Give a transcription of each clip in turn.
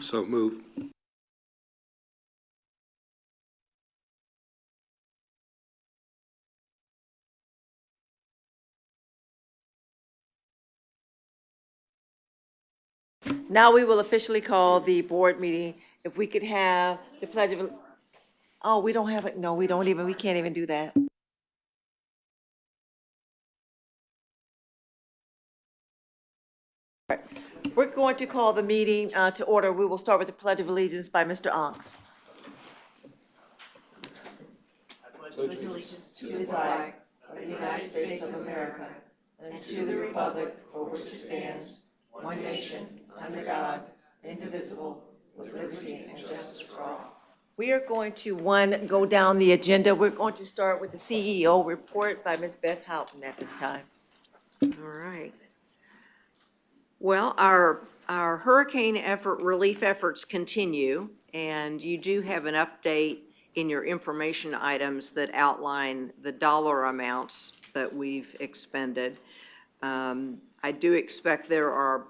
So move. Now we will officially call the board meeting. If we could have the pledge of, oh, we don't have it, no, we can't even do that. We're going to call the meeting to order. We will start with the Pledge of Allegiance by Mr. Onks. I pledge allegiance to the flag of the United States of America and to the republic for which it stands, one nation, under God, indivisible, with liberty and justice for all. We are going to, go down the agenda. We're going to start with the CEO report by Ms. Beth Houghton at this time. All right. Well, our hurricane relief efforts continue, and you do have an update in your information items that outline the dollar amounts that we've expended. I do expect there are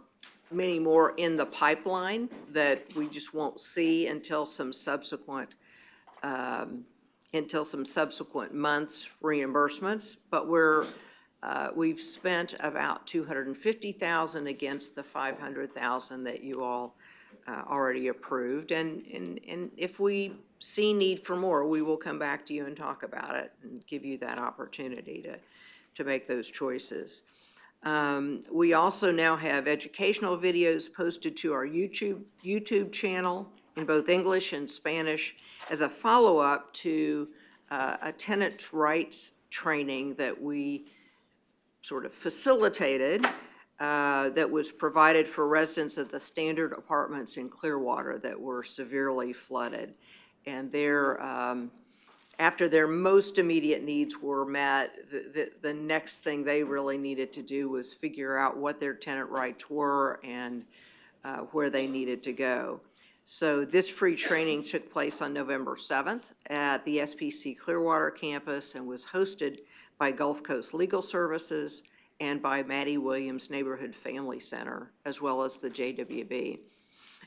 many more in the pipeline that we just won't see until some subsequent months reimbursements, but we've spent about $250,000 against the $500,000 that you all already approved, and if we see need for more, we will come back to you and talk about it and give you that opportunity to make those choices. We also now have educational videos posted to our YouTube channel in both English and Spanish as a follow-up to a tenant rights training that we sort of facilitated that was provided for residents of the standard apartments in Clearwater that were severely flooded. And after their most immediate needs were met, the next thing they really needed to do was figure out what their tenant rights were and where they needed to go. So this free training took place on November 7th at the SPC Clearwater campus and was hosted by Gulf Coast Legal Services and by Maddie Williams Neighborhood Family Center, as well as the JWB.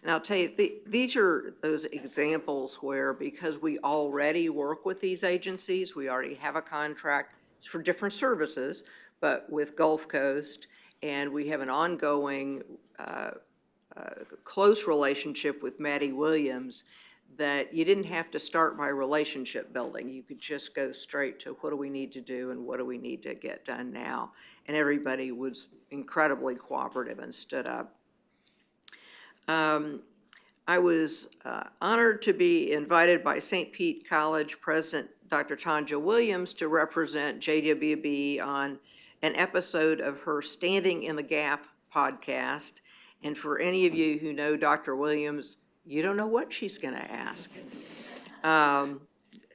And I'll tell you, these are those examples where, because we already work with these agencies, we already have a contract, it's for different services, but with Gulf Coast, and we have an ongoing close relationship with Maddie Williams, that you didn't have to start by relationship building. You could just go straight to what do we need to do and what do we need to get done now. And everybody was incredibly cooperative and stood up. I was honored to be invited by St. Pete College President Dr. Tanja Williams to represent JWB on an episode of her Standing in the Gap podcast. And for any of you who know Dr. Williams, you don't know what she's going to ask.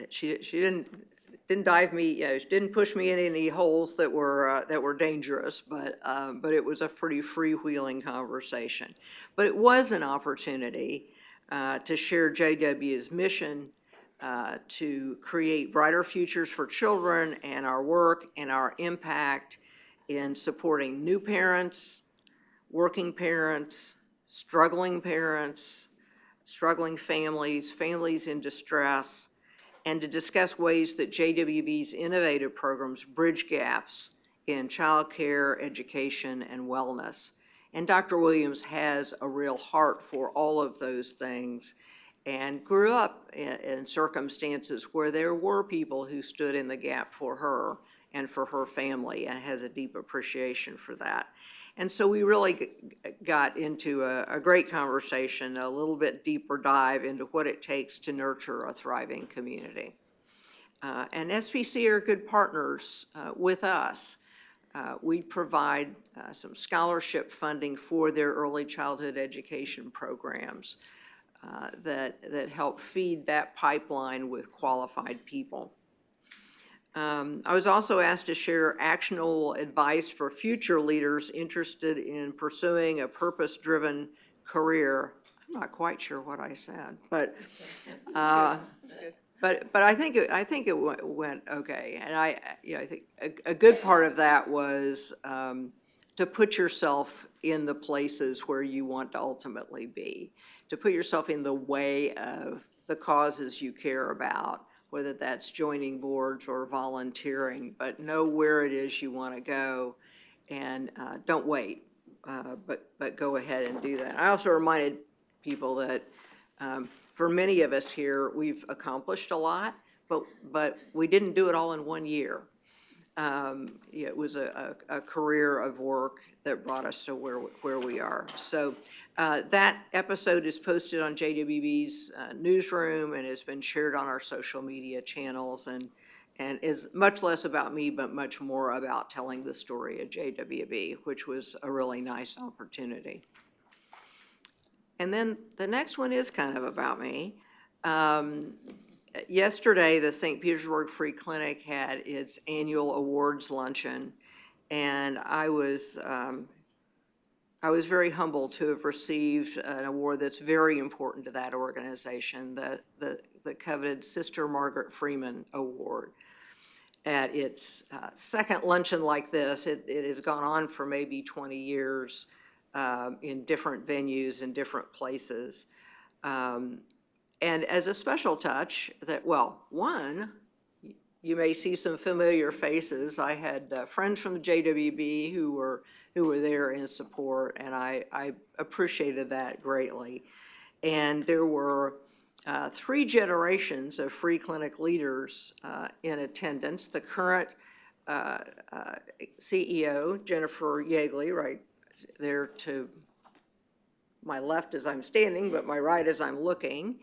She didn't dive me, she didn't push me in any holes that were dangerous, but it was a pretty freewheeling conversation. But it was an opportunity to share JW's mission to create brighter futures for children and our work and our impact in supporting new parents, working parents, struggling families, families in distress, and to discuss ways that JWB's innovative programs bridge gaps in childcare, education, and wellness. And Dr. Williams has a real heart for all of those things and grew up in circumstances where there were people who stood in the gap for her and for her family, and has a deep appreciation for that. And so we really got into a great conversation, a little bit deeper dive into what it takes to nurture a thriving community. And SPC are good partners with us. We provide some scholarship funding for their early childhood education programs that help feed that pipeline with qualified people. I was also asked to share actionable advice for future leaders interested in pursuing a purpose-driven career. I'm not quite sure what I said, but I think it went okay. And I think a good part of that was to put yourself in the places where you want to ultimately be, to put yourself in the way of the causes you care about, whether that's joining boards or volunteering, but know where it is you want to go, and don't wait, but go ahead and do that. I also reminded people that for many of us here, we've accomplished a lot, but we didn't do it all in 1 year. It was a career of work that brought us to where we are. So that episode is posted on JWB's newsroom and has been shared on our social media channels, and is much less about me, but much more about telling the story of JWB, which was a really nice opportunity. And then the next one is kind of about me. Yesterday, the St. Petersburg Free Clinic had its annual awards luncheon, and I was very humbled to have received an award that's very important to that organization, the coveted Sister Margaret Freeman Award. At its second luncheon like this, it has gone on for maybe 20 years in different venues in different places. And as a special touch, one, you may see some familiar faces. I had friends from the JWB who were there in support, and I appreciated that greatly. And there were 3 generations of free clinic leaders in attendance. The current CEO, Jennifer Yeagley, right there to my left as I'm standing, but my right as I'm looking,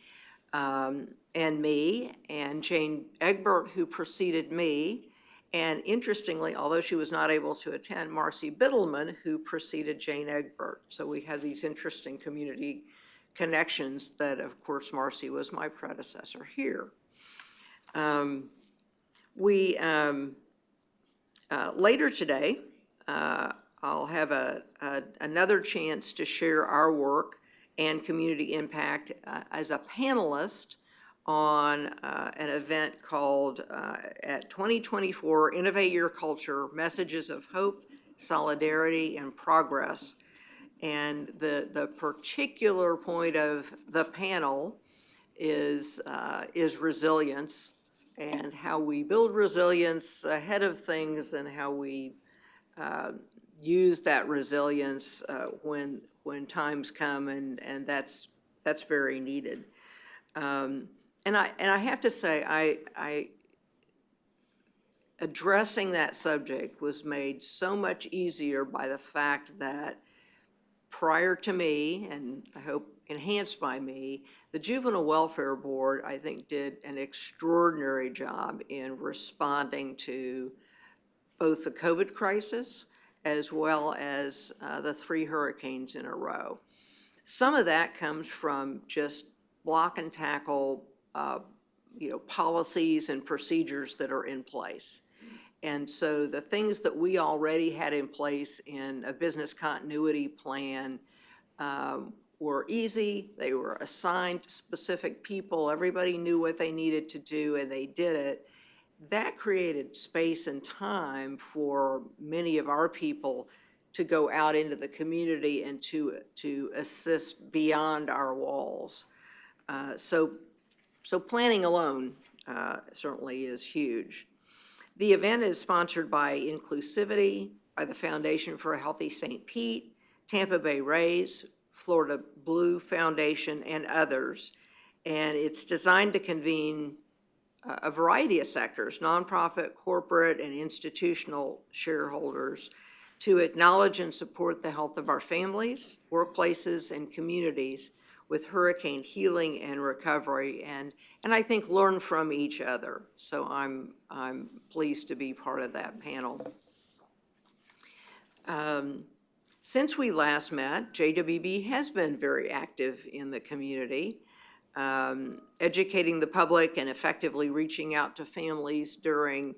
and me, and Jane Egbert, who preceded me, and interestingly, although she was not able to attend, Marcy Biddleman, who preceded Jane Egbert. So we had these interesting community connections that, of course, Marcy was my predecessor here. Later today, I'll have another chance to share our work and community impact as a panelist on an event called at 2024 Innovate Your Culture, Messages of Hope, Solidarity, and Progress. And the particular point of the panel is resilience, and how we build resilience ahead of things, and how we use that resilience when times come, and that's very needed. And I have to say, addressing that subject was made so much easier by the fact that prior to me, and I hope enhanced by me, the Juvenile Welfare Board, I think, did an extraordinary job in responding to both the COVID crisis as well as the 3 hurricanes in a row. Some of that comes from just block and tackle, policies and procedures that are in place. And so the things that we already had in place in a business continuity plan were easy. They were assigned to specific people. Everybody knew what they needed to do, and they did it. That created space and time for many of our people to go out into the community and to assist beyond our walls. So planning alone certainly is huge. The event is sponsored by Inclusivity, by the Foundation for a Healthy St. Pete, Tampa Bay Rays, Florida Blue Foundation, and others. And it's designed to convene a variety of sectors, nonprofit, corporate, and institutional shareholders, to acknowledge and support the health of our families, workplaces, and communities with hurricane healing and recovery, and I think learn from each other. So I'm pleased to be part of that panel. Since we last met, JWB has been very active in the community, educating the public and effectively reaching out to families during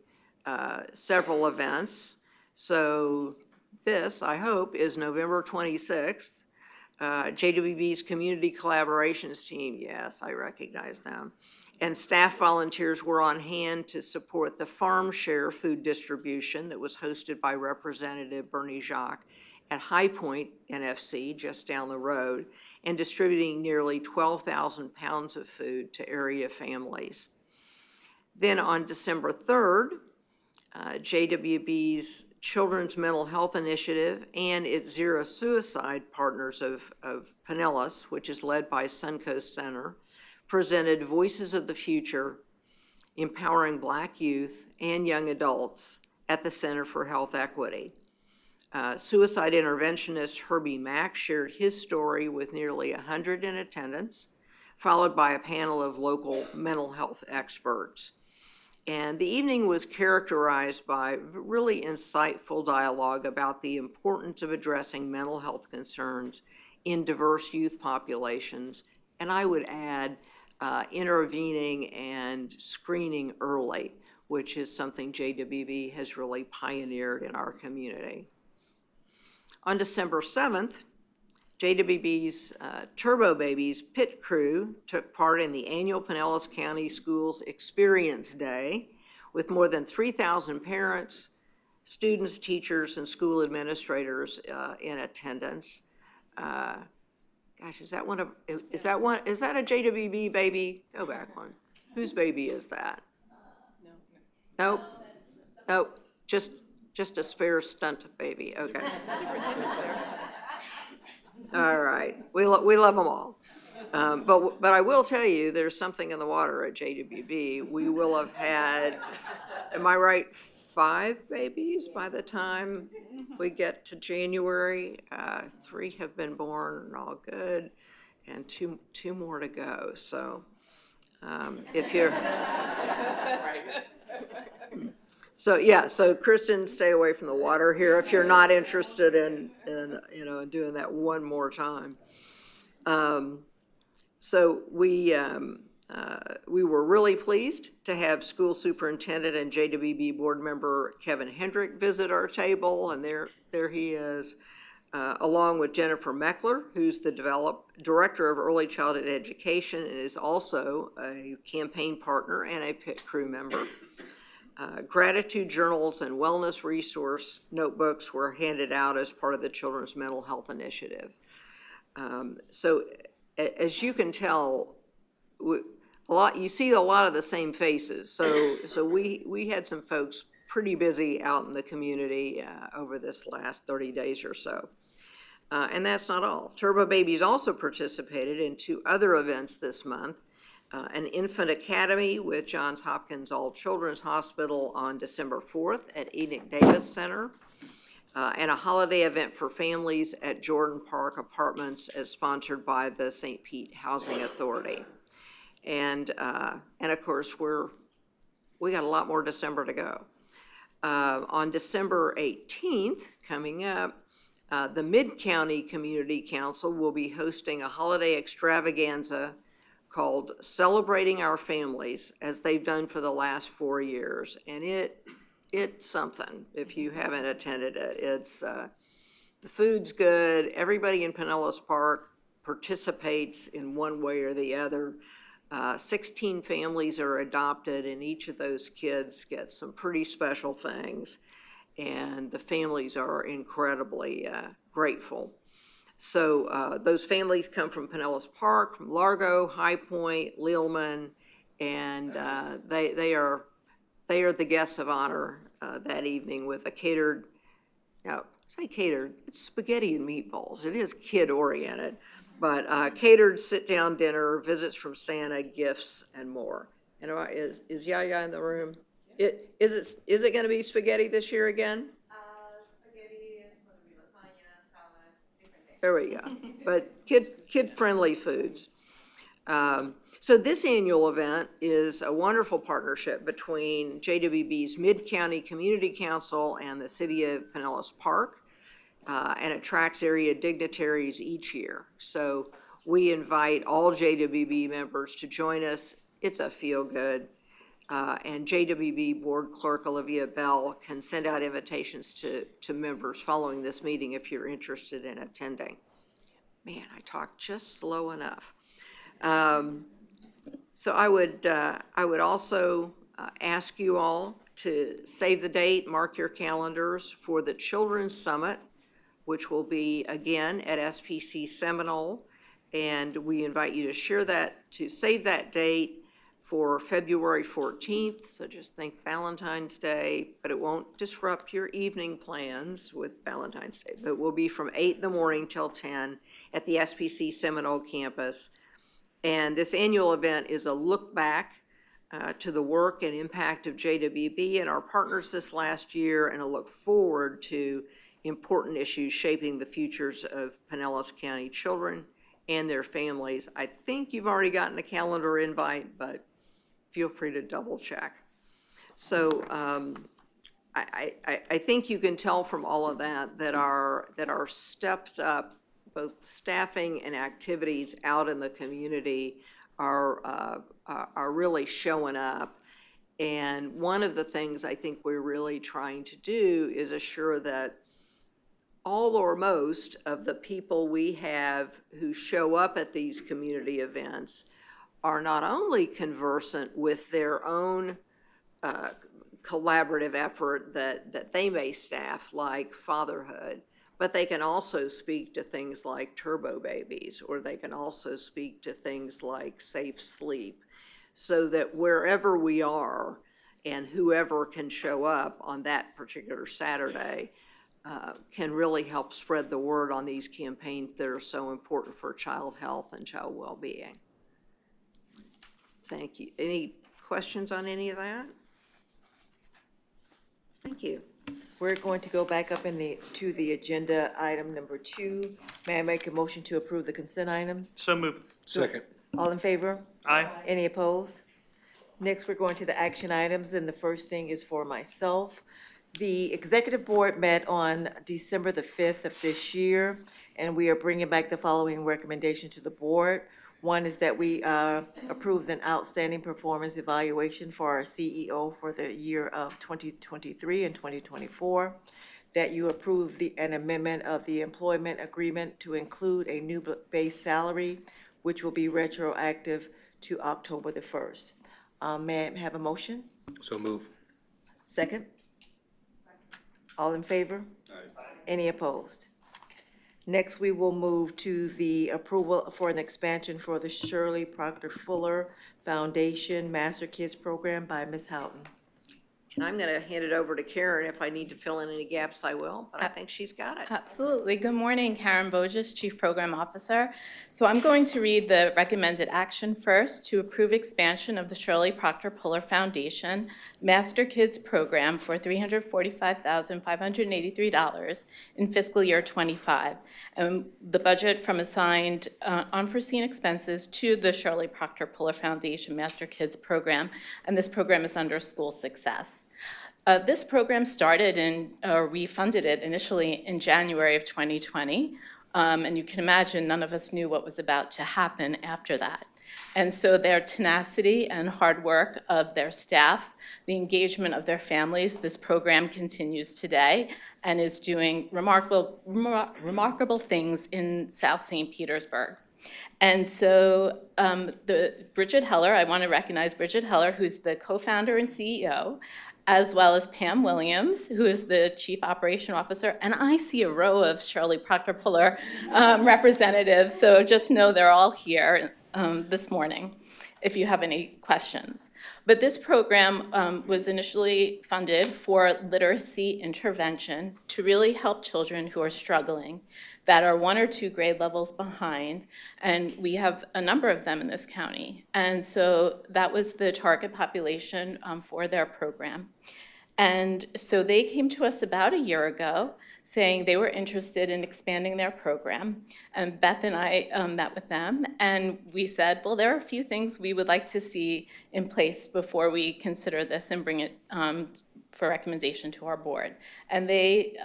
several events. So this, I hope, is November 26th. JWB's Community Collaborations team, yes, I recognize them, and staff volunteers were on hand to support the Farm Share food distribution that was hosted by Representative Bernie Jacques at High Point NFC, just down the road. and distributing nearly 12,000 pounds of food to area families. Then on December 3rd, JWB's Children's Mental Health Initiative and its Zero Suicide Partners of Pinellas, which is led by Suncoast Center, presented Voices of the Future, Empowering Black Youth and Young Adults at the Center for Health Equity. Suicide interventionist Herbie Mack shared his story with nearly 100 in attendance, followed by a panel of local mental health experts. And the evening was characterized by really insightful dialogue about the importance of addressing mental health concerns in diverse youth populations, and I would add intervening and screening early, which is something JWB has really pioneered in our community. On December 7th, JWB's Turbo Babies Pit Crew took part in the annual Pinellas County Schools Experience Day with more than 3,000 parents, students, teachers, and school administrators in attendance. Gosh, is that a JWB baby? Go back one. Whose baby is that? No. Nope. Just a spare stunt baby. Okay. Superintendent's there. All right, we love them all. But I will tell you, there's something in the water at JWB. We will have had, am I right, 5 babies by the time we get to January. 3 have been born, all good, and two more to go. So if you're... So Kristen, stay away from the water here if you're not interested in doing that one more time. So we were really pleased to have school superintendent and JWB board member Kevin Hendrick visit our table, and there he is, along with Jennifer Meckler, who's the director of early childhood education and is also a campaign partner and a pit crew member. Gratitude journals and wellness resource notebooks were handed out as part of the Children's Mental Health Initiative. So as you can tell, you see a lot of the same faces. So we had some folks pretty busy out in the community over this last 30 days or so. And that's not all. Turbo Babies also participated in 2 other events this month. An infant academy with Johns Hopkins All Children's Hospital on December 4th at Enoch Davis Center, and a holiday event for families at Jordan Park Apartments as sponsored by the St. Pete Housing Authority. And of course, we got a lot more December to go. On December 18th, coming up, the Mid-County Community Council will be hosting a holiday extravaganza called Celebrating Our Families, as they've done for the last 4 years. And it's something if you haven't attended it. It's the food's good. Everybody in Pinellas Park participates in one way or the other. 16 families are adopted, and each of those kids gets some pretty special things. And the families are incredibly grateful. So those families come from Pinellas Park, from Largo, High Point, Lealman, and they are the guests of honor that evening with a catered, now say catered, it's spaghetti and meatballs. It is kid-oriented, but catered sit-down dinner, visits from Santa, gifts, and more. And is Yaya in the room? Is it going to be spaghetti this year again? There we go. But kid-friendly foods. So this annual event is a wonderful partnership between JWB's Mid-County Community Council and the City of Pinellas Park, and it tracks area dignitaries each year. So we invite all JWB members to join us. It's a feel-good. And JWB Board Clerk Olivia Bell can send out invitations to members following this meeting if you're interested in attending. Man, I talk just slow enough. So I would also ask you all to save the date, mark your calendars for the Children's Summit, which will be again at SPC Seminole And we invite you to save that date for February 14th. So just think Valentine's Day, but it won't disrupt your evening plans with Valentine's Day. But it will be from 8 in the morning till 10 at the SPC Seminole campus. And this annual event is a look back to the work and impact of JWB and our partners this last year, and a look forward to important issues shaping the futures of Pinellas County children and their families. I think you've already gotten a calendar invite, but feel free to double check. So I think you can tell from all of that our stepped up both staffing and activities out in the community are really showing up. And one of the things I think we're really trying to do is assure that all or most of the people we have who show up at these community events are not only conversant with their own collaborative effort that they may staff, like fatherhood, but they can also speak to things like turbo babies, or they can also speak to things like safe sleep, so that wherever we are and whoever can show up on that particular Saturday can really help spread the word on these campaigns that are so important for child health and child well-being. Thank you. Any questions on any of that? Thank you. We're going to go back up to the agenda item number 2. May I make a motion to approve the consent items? So moved. Second. All in favor? Aye. Any opposed? Next, we're going to the action items, and the first thing is for myself. The executive board met on December the 5th of this year, and we are bringing back the following recommendation to the board. One is that we approved an outstanding performance evaluation for our CEO for the year of 2023 and 2024, that you approve an amendment of the employment agreement to include a new base salary, which will be retroactive to October the 1st. May I have a motion? So move. Second? All in favor? Aye. Any opposed? Next, we will move to the approval for an expansion for the Shirley Proctor Fuller Foundation Master Kids Program by Ms. Houghton. And I'm going to hand it over to Karen. If I need to fill in any gaps, I will, but I think she's got it. Absolutely. Good morning, Karen Bogus, Chief Program Officer. So I'm going to read the recommended action first to approve expansion of the Shirley Proctor Fuller Foundation Master Kids Program for $345,583 in fiscal year 25. And the budget from assigned unforeseen expenses to the Shirley Proctor Fuller Foundation Master Kids Program, and this program is under school success. This program started we funded it initially in January of 2020, and you can imagine none of us knew what was about to happen after that. And so their tenacity and hard work of their staff, the engagement of their families, this program continues today and is doing remarkable things in South St. Petersburg. And so Bridget Heller, I want to recognize Bridget Heller, who's the co-founder and CEO, as well as Pam Williams, who is the Chief Operation Officer. And I see a row of Shirley Proctor Fuller representatives, so just know they're all here this morning if you have any questions. But this program was initially funded for literacy intervention to really help children who are struggling, that are 1 or 2 grade levels behind, and we have a number of them in this county. And so that was the target population for their program. And so they came to us about a year ago saying they were interested in expanding their program. And Beth and I met with them, and we said, well, there are a few things we would like to see in place before we consider this and bring it for recommendation to our board. And they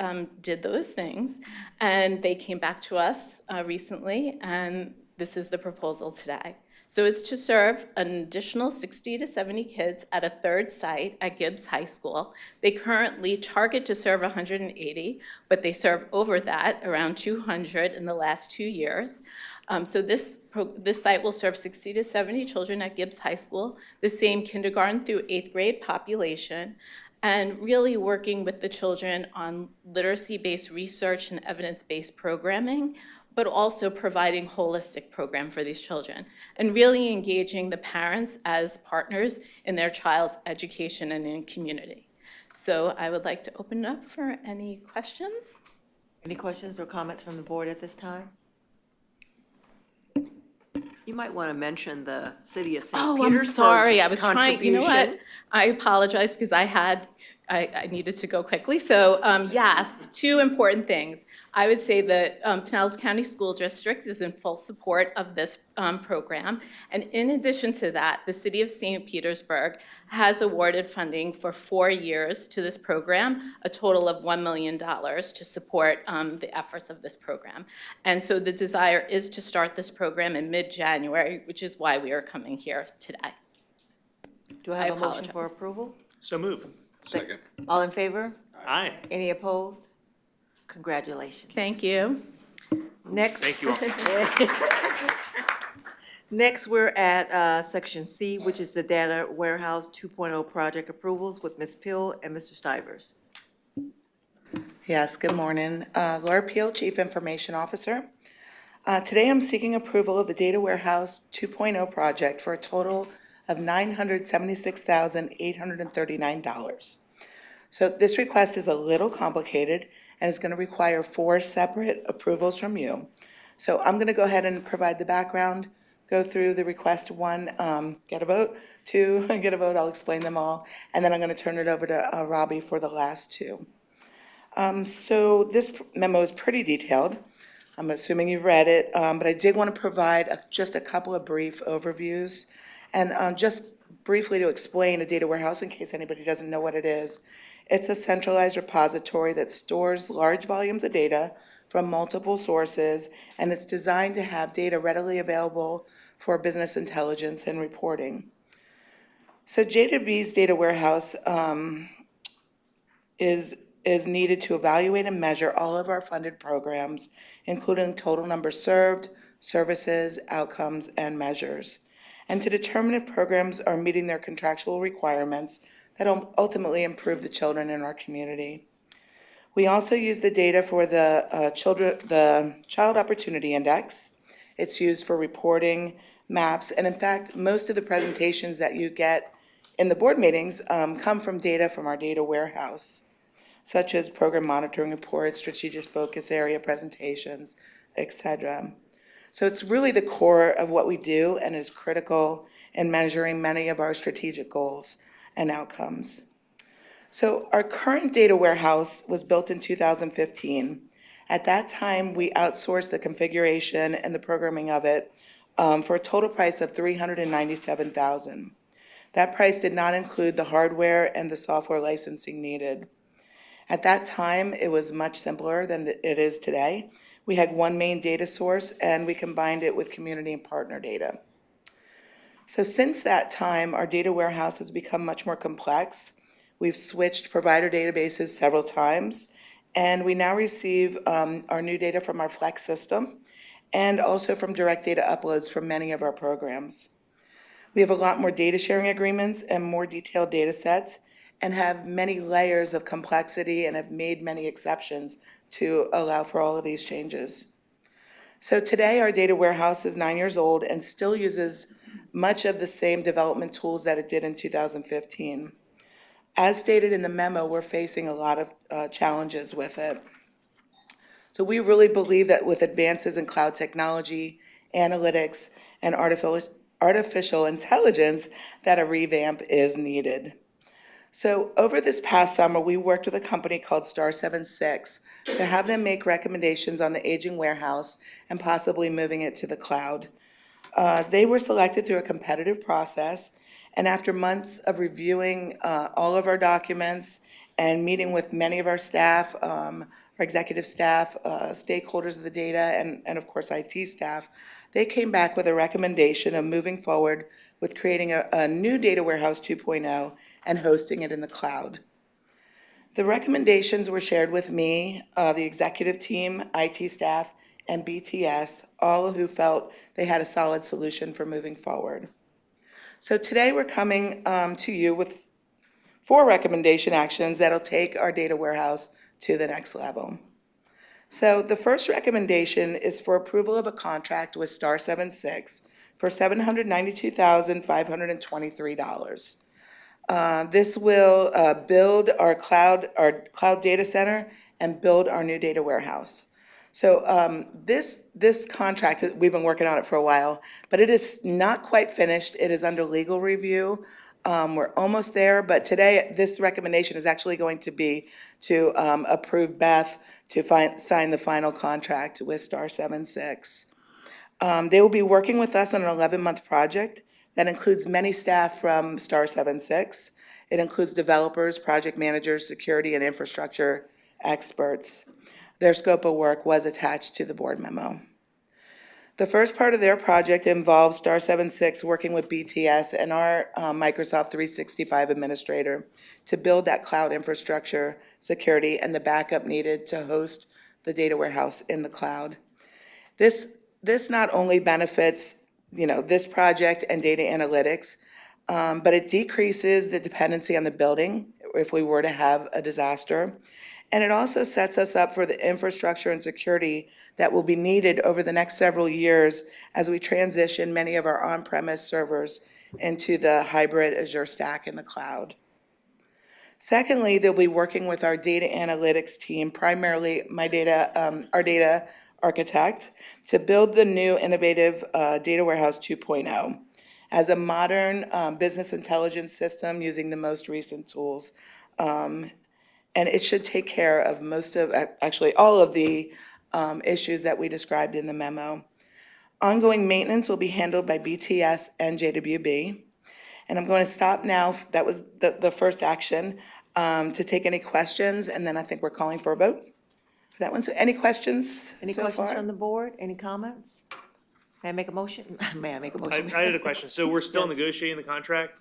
did those things, and they came back to us recently, and this is the proposal today. So it's to serve an additional 60 to 70 kids at a third site at Gibbs High School. They currently target to serve 180, but they serve over that, around 200 in the last 2 years. So this site will serve 60 to 70 children at Gibbs High School, the same kindergarten through 8th grade population, and really working with the children on literacy-based research and evidence-based programming, but also providing holistic program for these children and really engaging the parents as partners in their child's education and in community. So I would like to open it up for any questions. Any questions or comments from the board at this time? You might want to mention the city of St. Oh, I'm Petersburg's sorry. I was trying, you know what? contribution. I apologize because I needed to go quickly. So yes, two important things. I would say that Pinellas County School District is in full support of this program. And in addition to that, the city of St. Petersburg has awarded funding for 4 years to this program, a total of $1 million to support the efforts of this program. And so the desire is to start this program in mid-January, which is why we are coming here today. Do I have a motion for apologize. approval? So move. Second. All in favor? Aye. Any opposed? Congratulations. Thank you. Next. Thank you all. Next, we're at Section C, which is the Data Warehouse 2.0 project approvals with Ms. Pill and Mr. Stivers. Yes, good morning. Laura Peel, Chief Information Officer. Today I'm seeking approval of the Data Warehouse 2.0 project for a total of $976,839. So this request is a little complicated and is going to require 4 separate approvals from you. So I'm going to go ahead and provide the background, go through the request 1, get a vote, 2, get a vote, I'll explain them all, and then I'm going to turn it over to Robbie for the last 2. So this memo is pretty detailed. I'm assuming you've read it, but I did want to provide just a couple of brief overviews. And just briefly to explain a data warehouse in case anybody doesn't know what it is. It's a centralized repository that stores large volumes of data from multiple sources, and it's designed to have data readily available for business intelligence and reporting. So JWB's data warehouse is needed to evaluate and measure all of our funded programs, including total number served, services, outcomes, and measures, and to determine if programs are meeting their contractual requirements that ultimately improve the children in our community. We also use the data for the Child Opportunity Index. It's used for reporting, maps, and in fact, most of the presentations that you get in the board meetings come from data from our data warehouse, such as program monitoring reports, strategic focus area presentations, etc. So it's really the core of what we do and is critical in measuring many of our strategic goals and outcomes. So our current data warehouse was built in 2015. At that time, we outsourced the configuration and the programming of it for a total price of $397,000. That price did not include the hardware and the software licensing needed. At that time, it was much simpler than it is today. We had one main data source, and we combined it with community and partner data. So since that time, our data warehouse has become much more complex. We've switched provider databases several times, and we now receive our new data from our Flex system and also from direct data uploads from many of our programs. We have a lot more data sharing agreements and more detailed data sets and have many layers of complexity and have made many exceptions to allow for all of these changes. So today, our data warehouse is 9 years old and still uses much of the same development tools that it did in 2015. As stated in the memo, we're facing a lot of challenges with it. So we really believe that with advances in cloud technology, analytics, and artificial intelligence, that a revamp is needed. So over this past summer, we worked with a company called Star 76 to have them make recommendations on the aging warehouse and possibly moving it to the cloud. They were selected through a competitive process, and after months of reviewing all of our documents and meeting with many of our staff, our executive staff, stakeholders of the data, and of course IT staff, they came back with a recommendation of moving forward with creating a new Data Warehouse 2.0 and hosting it in the cloud. The recommendations were shared with me, the executive team, IT staff, and BTS, all who felt they had a solid solution for moving forward. So today we're coming to you with 4 recommendation actions that'll take our data warehouse to the next level. So the first recommendation is for approval of a contract with Star 76 for $792,523. This will build our cloud data center and build our new data warehouse. So this contract, we've been working on it for a while, but it is not quite finished. It is under legal review. We're almost there, but today, this recommendation is actually going to be to approve Beth to sign the final contract with Star 76. They will be working with us on an 11-month project that includes many staff from Star 76. It includes developers, project managers, security, and infrastructure experts. Their scope of work was attached to the board memo. The first part of their project involves Star 76 working with BTS and our Microsoft 365 administrator to build that cloud infrastructure, security, and the backup needed to host the data warehouse in the cloud. This not only benefits, this project and data analytics, but it decreases the dependency on the building if we were to have a disaster. And it also sets us up for the infrastructure and security that will be needed over the next several years as we transition many of our on-premise servers into the hybrid Azure stack in the cloud. Secondly, they'll be working with our data analytics team, primarily our data architect, to build the new innovative Data Warehouse 2.0 as a modern business intelligence system using the most recent tools. And it should take care of actually all of the issues that we described in the memo. Ongoing maintenance will be handled by BTS and JWB. And I'm going to stop now, that was the first action, to take any questions, and then I think we're calling for a vote for that one. So any questions Any so questions far? from the board? Any comments? May I make a motion? May I make a motion? I had a question. So we're still Yes. negotiating the contract?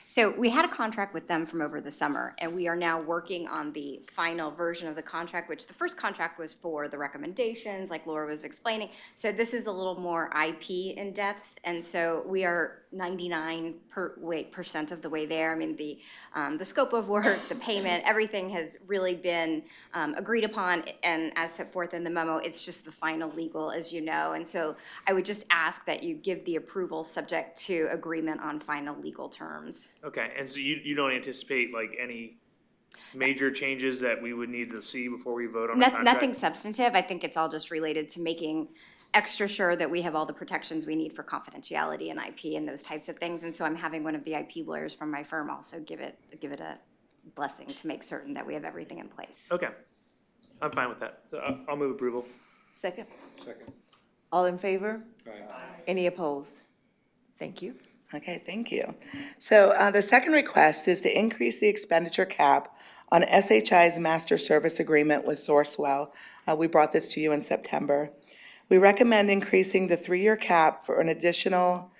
So we had a contract with them from over the summer, and we are now working on the final version of the contract, which the first contract was for the recommendations, like Laura was explaining. So this is a little more IP in depth, and so we are 99% of the way there. I mean, the scope of work, the payment, everything has really been agreed upon, and as set forth in the memo, it's just the final legal, as you know. And so I would just ask that you give the approval subject to agreement on final legal terms. Okay, and so you don't anticipate like any major changes that we would need to see before we vote on the contract? Nothing substantive. I think it's all just related to making extra sure that we have all the protections we need for confidentiality and IP and those types of things. And so I'm having one of the IP lawyers from my firm also give it a blessing to make certain that we have everything in place. Okay, I'm fine with that. So I'll move approval. Second? Second. All in favor? Aye. Any opposed? Thank you. Okay, thank you. So the second request is to increase the expenditure cap on SHI's master service agreement with Sourcewell. We brought this to you in September. We recommend increasing the 3-year cap for by an additional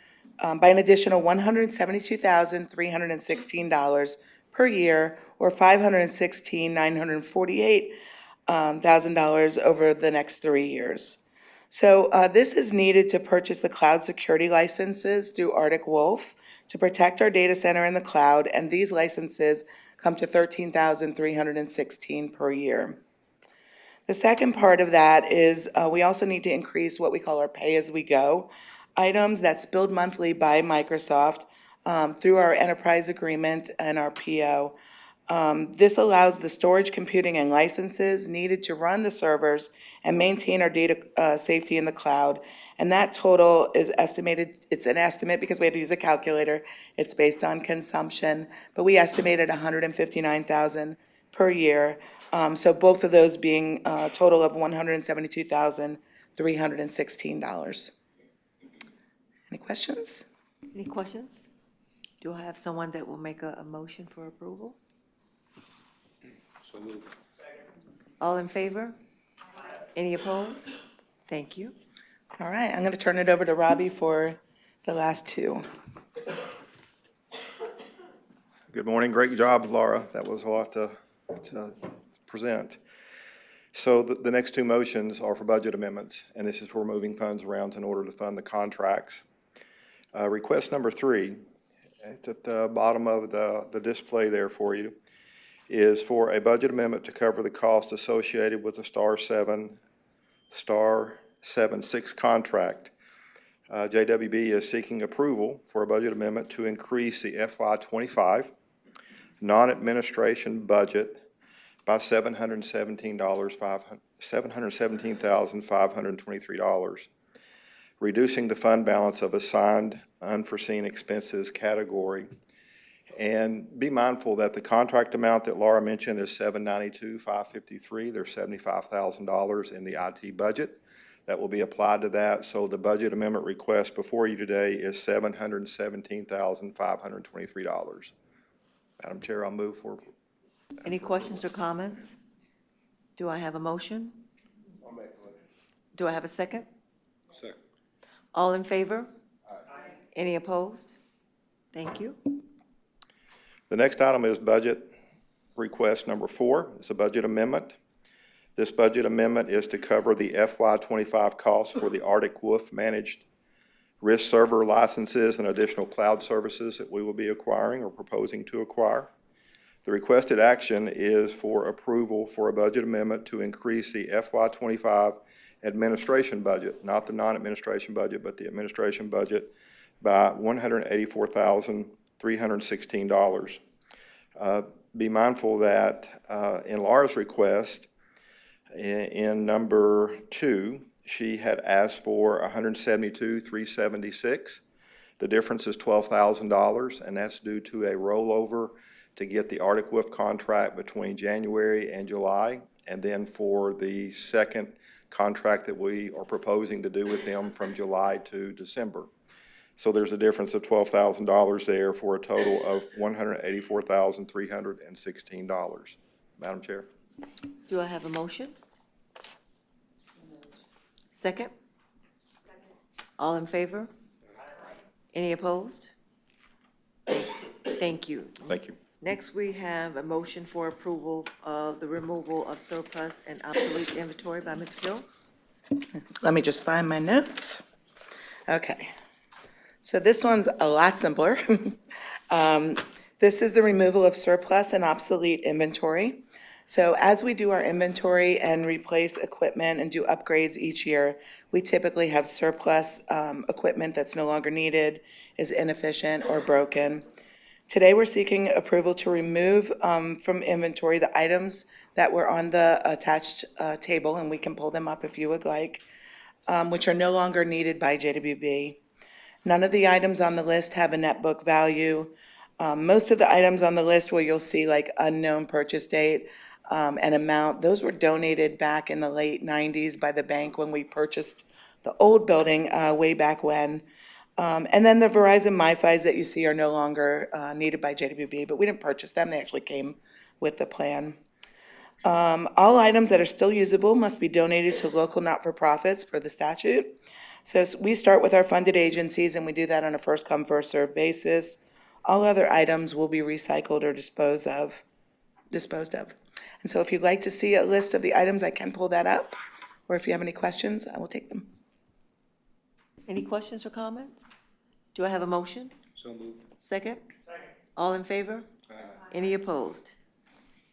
$172,316 per year, or $516,948 over the next 3 years. So this is needed to purchase the cloud security licenses through Arctic Wolf to protect our data center in the cloud, and these licenses come to $13,316 per year. The second part of that is we also need to increase what we call our pay-as-we-go items that's billed monthly by Microsoft through our enterprise agreement and our PO. This allows the storage, computing, and licenses needed to run the servers and maintain our data safety in the cloud. And that total is estimated, it's an estimate because we had to use a calculator. It's based on consumption, but we estimated $159,000 per year. So both of those being a total of $172,316. Any questions? Any questions? Do I have someone that will make a motion for approval? So moved. All in favor? Any opposed? Thank you. All right, I'm going to turn it over to Robbie for the last two. Good morning. Great job, Laura. That was a lot to present. So the next two motions are for budget amendments, and this is for moving funds around in order to fund the contracts. Request number 3, it's at the bottom of the display there for you. is for a budget amendment to cover the cost associated with the Star 7-6 contract. JWB is seeking approval for a budget amendment to increase the FY25 non-administration budget by $717,523, reducing the fund balance of assigned unforeseen expenses category. And be mindful that the contract amount that Laura mentioned is $792,553. There's $75,000 in the IT budget that will be applied to that. So the budget amendment request before you today is $717,523. Madam Chair, I'll move for. Any questions or comments? Do I have a motion? Do I have a second? Second. All in favor? Any opposed? Thank you. The next item is budget request number 4. It's a budget amendment. This budget amendment is to cover the FY25 costs for the Arctic Wolf managed risk server licenses and additional cloud services that we will be acquiring or proposing to acquire. The requested action is for approval for a budget amendment to increase the FY25 administration budget, not the non-administration budget, but the administration budget by $184,316. Be mindful that in Laura's request, in number 2, she had asked for $172,376. The difference is $12,000, and that's due to a rollover to get the Arctic Wolf contract between January and July, and then for the second contract that we are proposing to do with them from July to December. So there's a difference of $12,000 there for a total of $184,316. Madam Chair. Do I have a motion? Second? All in favor? Any opposed? Thank you. Thank you. Next, we have a motion for approval of the removal of surplus and obsolete inventory by Ms. Gill. Let me just find my notes. Okay. So this one's a lot simpler. This is the removal of surplus and obsolete inventory. So as we do our inventory and replace equipment and do upgrades each year, we typically have surplus equipment that's no longer needed, is inefficient, or broken. Today, we're seeking approval to remove from inventory the items that were on the attached table, and we can pull them up if you would like, which are no longer needed by JWB. None of the items on the list have a net book value. Most of the items on the list where you'll see like unknown purchase date and amount, those were donated back in the late 90s by the bank when we purchased the old building way back when. And then the Verizon MiFis that you see are no longer needed by JWB, but we didn't purchase them. They actually came with the plan. All items that are still usable must be donated to local not-for-profits per the statute. So we start with our funded agencies, and we do that on a first-come, first-served basis. All other items will be recycled or disposed of. And so if you'd like to see a list of the items, I can pull that up, or if you have any questions, I will take them. Any questions or comments? Do I have a motion? So moved. Second? All in favor? Any opposed?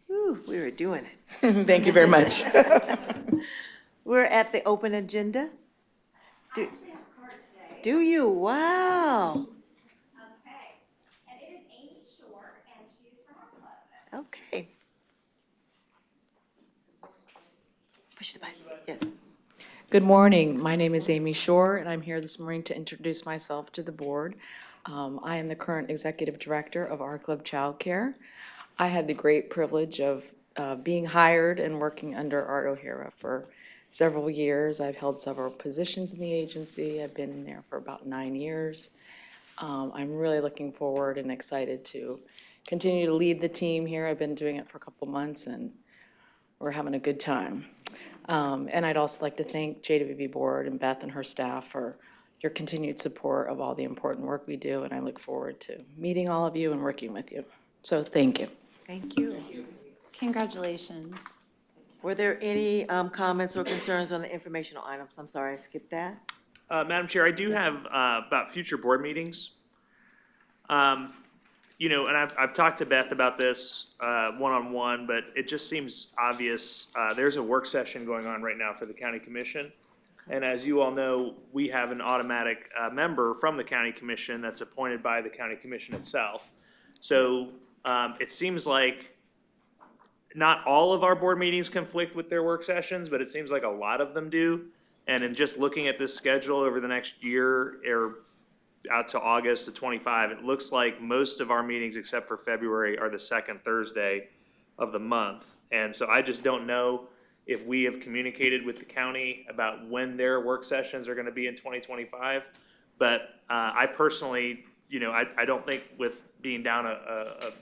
Whew, we were doing it. Thank you very much. We're at the open agenda. Do you? Wow. Okay, and it is Amy Shore, and she's from our club. Okay. Push the button. Yes. Good morning. My name is Amy Shore, and I'm here this morning to introduce myself to the board. I am the current executive director of Our Club Child Care. I had the great privilege of being hired and working under Art O'Hara for several years. I've held several positions in the agency. I've been there for about 9 years. I'm really looking forward and excited to continue to lead the team here. I've been doing it for a couple months, and we're having a good time. And I'd also like to thank JWB Board and Beth and her staff for your continued support of all the important work we do, and I look forward to meeting all of you and working with you. So thank you. Thank you. Congratulations. Were there any comments or concerns on the informational items? I'm sorry, I skipped that. Madam Chair, I do have about future board meetings. you know, and I've talked to Beth about this, one-on-one, but it just seems obvious. There's a work session going on right now for the county commission. And as you all know, we have an automatic, member from the county commission that's appointed by the county commission itself. So, it seems like not all of our board meetings conflict with their work sessions, but it seems like a lot of them do. And in just looking at this schedule over the next year or out to August of 25, it looks like most of our meetings except for February are the second Thursday of the month. And so I just don't know if we have communicated with the county about when their work sessions are gonna be in 2025. But I personally, you know, I don't think with being down a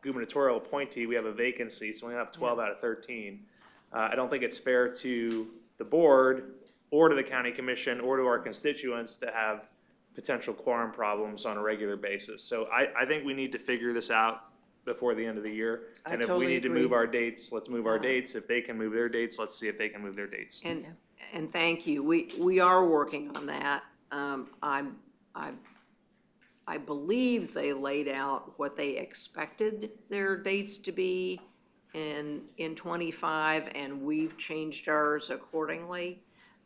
gubernatorial appointee, we have a vacancy, so we have 12 out of 13. I don't think it's fair to the board or to the county commission or to our constituents to have potential quorum problems on a regular basis. So I think we need to figure this out before the end of the year. I And if totally we need to agree. move our dates, let's move our dates. If they can move their dates, let's see if they can move their dates. And thank you. We are working on that. I believe they laid out what they expected their dates to be in 25, and we've changed ours accordingly.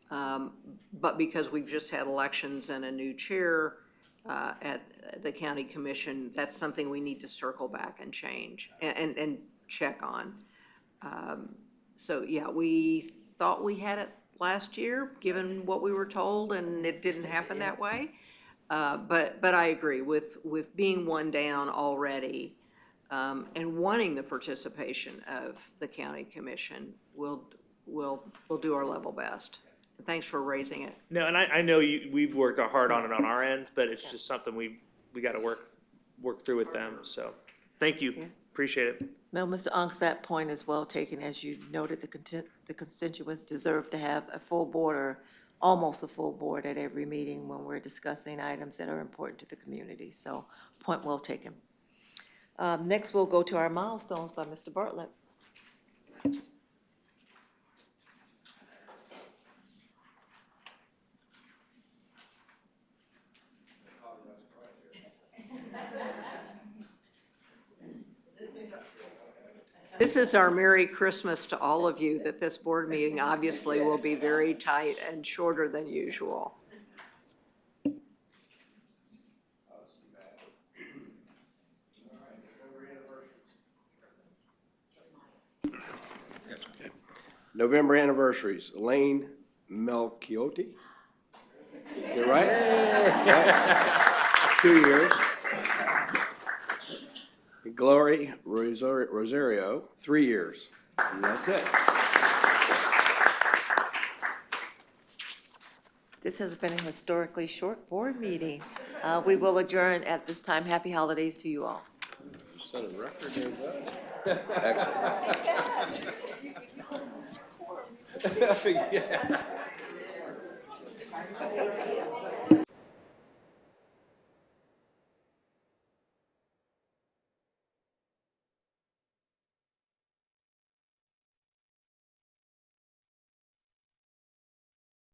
But because we've just had elections and a new chair at the county commission, that's something we need to circle back and change and check on. So, yeah, we thought we had it last year, given what we were told, and it didn't happen that way. But I agree with being one down already, and wanting the participation of the county commission, we'll do our level best. Thanks for raising it. No, and I know we've worked hard on it on our end, but it's just something we gotta work through with them, so, thank you, appreciate it. Well, Mr. Ong's, that point is well taken. As you noted, the constituents deserve to have a full board or almost a full board at every meeting when we're discussing items that are important to the community. So, point well taken. Next, we'll go to our milestones by Mr. Bartlett. This is our Merry Christmas to all of you, that this board meeting obviously will be very tight and shorter than usual. November anniversaries, Elaine Melchiotti. Get it right? Yeah. 2 years. Glory Rosario, 3 years. And that's it. This has been a historically short board meeting. We will adjourn at this time. Happy holidays to you all. Set a record here, Judge. Excellent. Yeah.